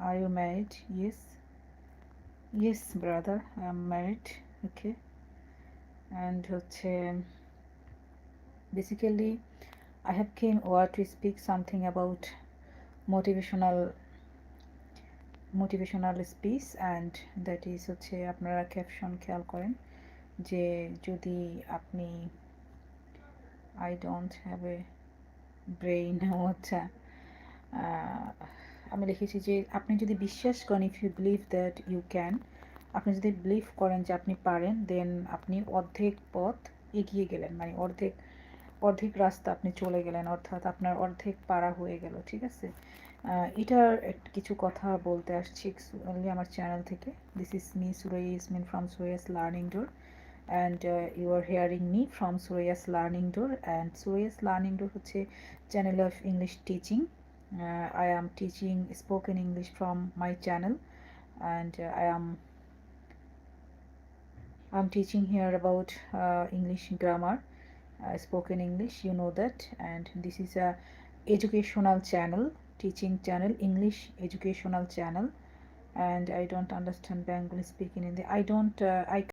Are you married? Yes. Yes, brother, I am married. Okay. And basically I have came over to speak something about motivational speech, and that is আপনারা caption খেয়াল করেন যে যদি আপনি I don't have a brain আচ্ছা আমি লিখেছি যে আপনি যদি বিশ্বাস করেন, if you believe that you can, আপনি যদি বিলিভ করেন যে আপনি পারেন, দেন আপনি অর্ধেক পথ এগিয়ে গেলেন, মানে অর্ধেক অর্ধেক রাস্তা আপনি চলে গেলেন, অর্থাৎ আপনার অর্ধেক পারা হয়ে গেল। ঠিক আছে, এটার কিছু কথা বলতে আসছি অনলি আমার চ্যানেল থেকে। This is me Suraiya Yasmin from Suraiya's learning door, and you are hearing me from Suraya's Learning Door, and Suraya's Learning Door হচ্ছে channel of English teaching. I am teaching spoken English from my channel, and I'm teaching here about English grammar, spoken English, you know that. And this is a educational channel, teaching channel, English educational channel. And I don't understand Bengali speaking in the I don't I